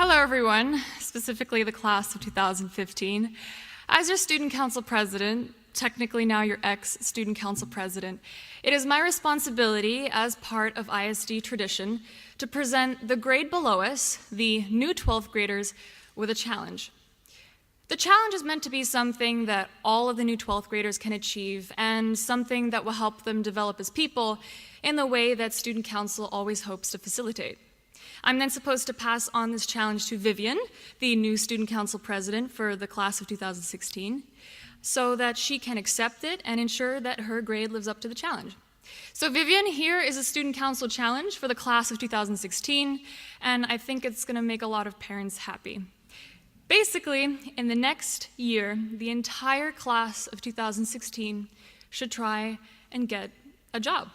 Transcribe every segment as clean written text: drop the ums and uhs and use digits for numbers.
Hello, everyone, specifically the class of 2015. As your student council president, technically now your ex-student council president, it is my responsibility as part of ISD tradition to present the grade below us, the new 12th graders, with a challenge. The challenge is meant to be something that all of the new 12th graders can achieve and something that will help them develop as people in the way that student council always hopes to facilitate. I'm then supposed to pass on this challenge to Vivian, the new student council president for the class of 2016, so that she can accept it and ensure that her grade lives up to the challenge. So Vivian, here is a student council challenge for the class of 2016, and I think it's going to make a lot of parents happy. Basically, in the next year, the entire class of 2016 should try and get a job.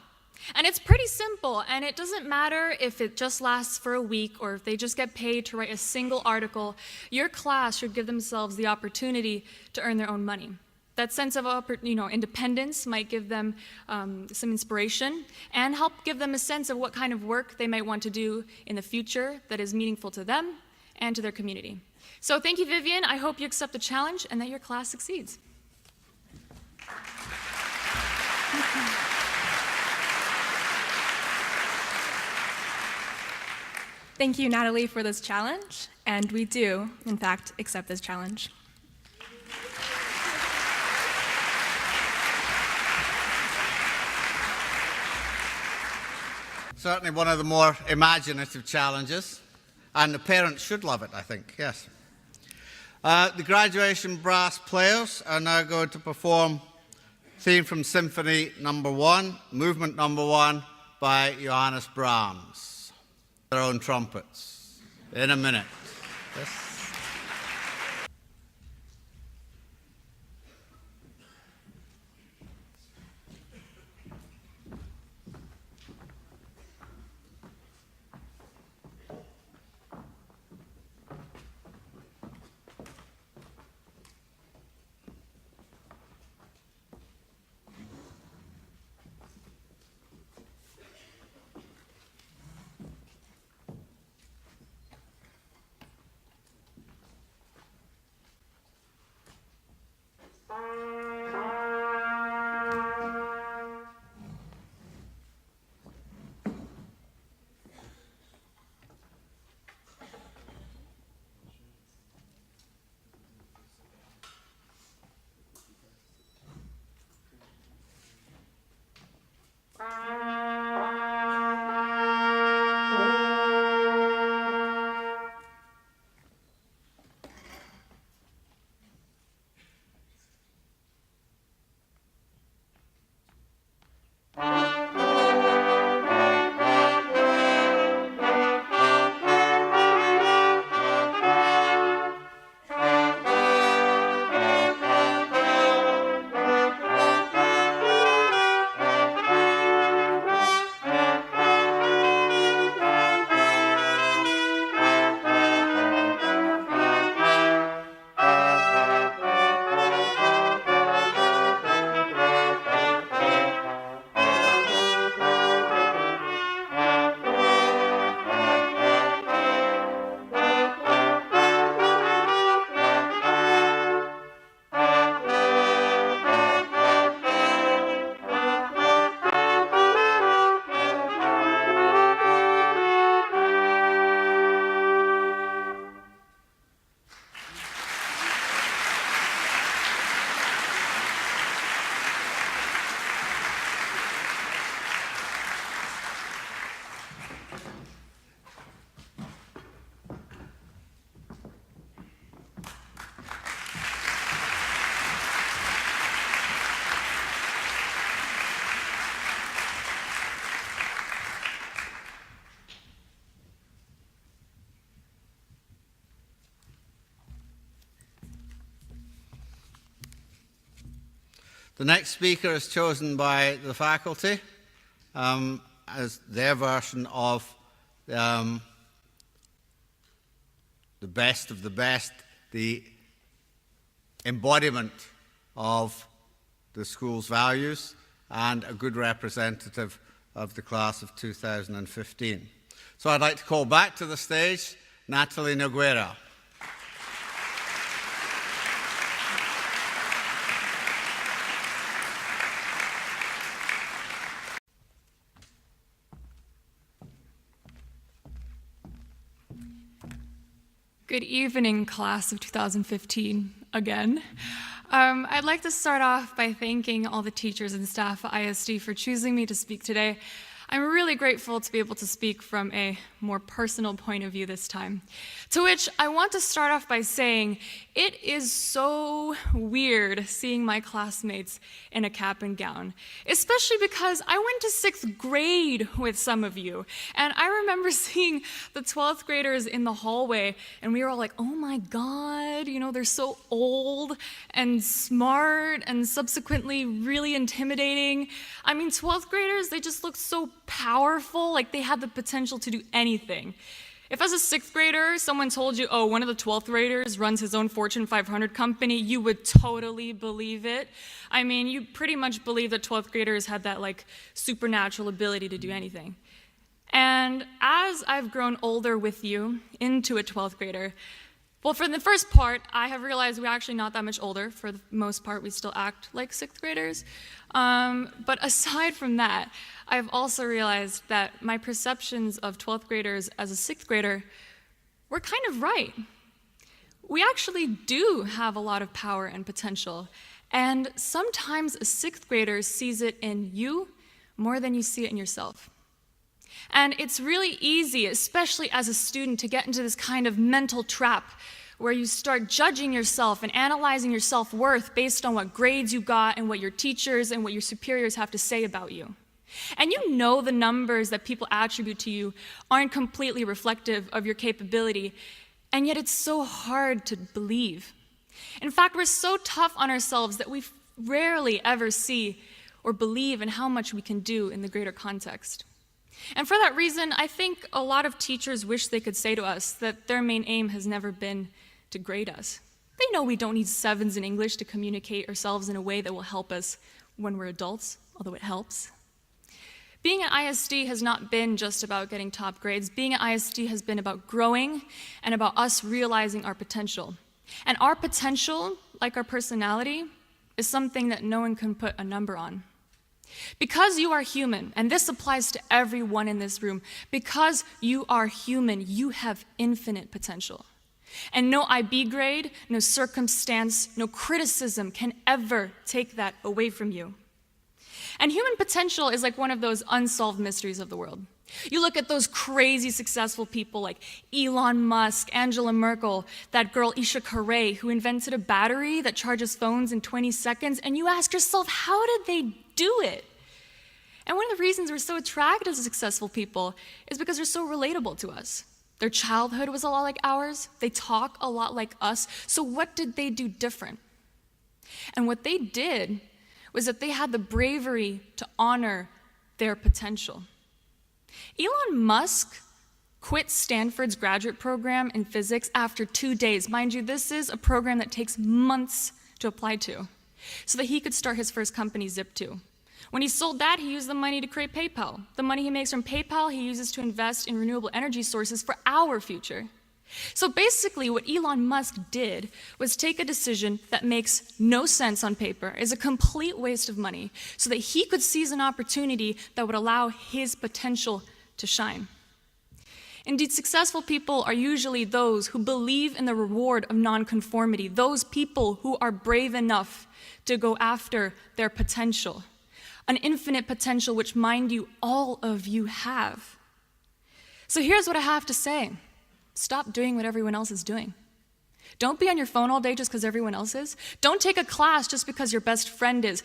And it's pretty simple, and it doesn't matter if it just lasts for a week or if they just get paid to write a single article. Your class should give themselves the opportunity to earn their own money. That sense of independence might give them some inspiration and help give them a sense of what kind of work they might want to do in the future that is meaningful to them and to their community. So thank you, Vivian. I hope you accept the challenge and that your class succeeds. Thank you, Natalie, for this challenge, and we do, in fact, accept this challenge. Certainly one of the more imaginative challenges, and the parents should love it, I think, yes. The graduation brass players are now going to perform theme from Symphony No. 1, Movement No. 1 by Johannes Brahms. Their own trumpets in a minute. Yes. The next speaker is chosen by the faculty as their version of the best of the best, the embodiment of the school's values, and a good representative of the class of 2015. So I'd like to call back to the stage Natalie Noguera. Good evening, class of 2015, again. I'd like to start off by thanking all the teachers and staff at ISD for choosing me to speak today. I'm really grateful to be able to speak from a more personal point of view this time. To which I want to start off by saying it is so weird seeing my classmates in a cap and gown, especially because I went to 6th grade with some of you. And I remember seeing the 12th graders in the hallway, and we were all like, oh my God, you know, they're so old and smart and subsequently really intimidating. I mean, 12th graders, they just looked so powerful, like they had the potential to do anything. If as a 6th grader, someone told you, oh, one of the 12th graders runs his own Fortune 500 company, you would totally believe it. I mean, you pretty much believe that 12th graders had that like supernatural ability to do anything. And as I've grown older with you into a 12th grader, well, for the first part, I have realized we're actually not that much older. For the most part, we still act like 6th graders. But aside from that, I've also realized that my perceptions of 12th graders as a 6th grader were kind of right. We actually do have a lot of power and potential. And sometimes a 6th grader sees it in you more than you see it in yourself. And it's really easy, especially as a student, to get into this kind of mental trap where you start judging yourself and analyzing your self-worth based on what grades you got and what your teachers and what your superiors have to say about you. And you know the numbers that people attribute to you aren't completely reflective of your capability, and yet it's so hard to believe. In fact, we're so tough on ourselves that we rarely ever see or believe in how much we can do in the greater context. And for that reason, I think a lot of teachers wish they could say to us that their main aim has never been to grade us. They know we don't need 7s in English to communicate ourselves in a way that will help us when we're adults, although it helps. Being at ISD has not been just about getting top grades. Being at ISD has been about growing and about us realizing our potential. And our potential, like our personality, is something that no one can put a number on. Because you are human, and this applies to everyone in this room, because you are human, you have infinite potential. And no IB grade, no circumstance, no criticism can ever take that away from you. And human potential is like one of those unsolved mysteries of the world. You look at those crazy successful people like Elon Musk, Angela Merkel, that girl Isha Carey, who invented a battery that charges phones in 20 seconds, and you ask yourself, how did they do it? And one of the reasons we're so attracted to successful people is because they're so relatable to us. Their childhood was a lot like ours. They talk a lot like us. So what did they do different? And what they did was that they had the bravery to honor their potential. Elon Musk quit Stanford's graduate program in physics after 2 days. Mind you, this is a program that takes months to apply to, so that he could start his first company, Zip2. When he sold that, he used the money to create PayPal. The money he makes from PayPal, he uses to invest in renewable energy sources for our future. So basically, what Elon Musk did was take a decision that makes no sense on paper, is a complete waste of money, so that he could seize an opportunity that would allow his potential to shine. Indeed, successful people are usually those who believe in the reward of nonconformity, those people who are brave enough to go after their potential, an infinite potential which, mind you, all of you have. So here's what I have to say. Stop doing what everyone else is doing. Don't be on your phone all day just because everyone else is. Don't take a class just because your best friend is.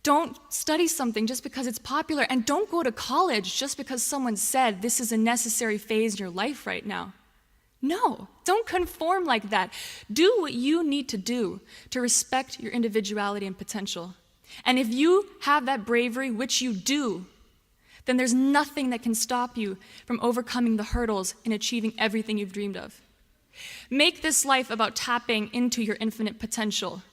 Don't study something just because it's popular. And don't go to college just because someone said this is a necessary phase in your life right now. No, don't conform like that. Do what you need to do to respect your individuality and potential. And if you have that bravery, which you do, then there's nothing that can stop you from overcoming the hurdles and achieving everything you've dreamed of. Make this life about tapping into your infinite potential.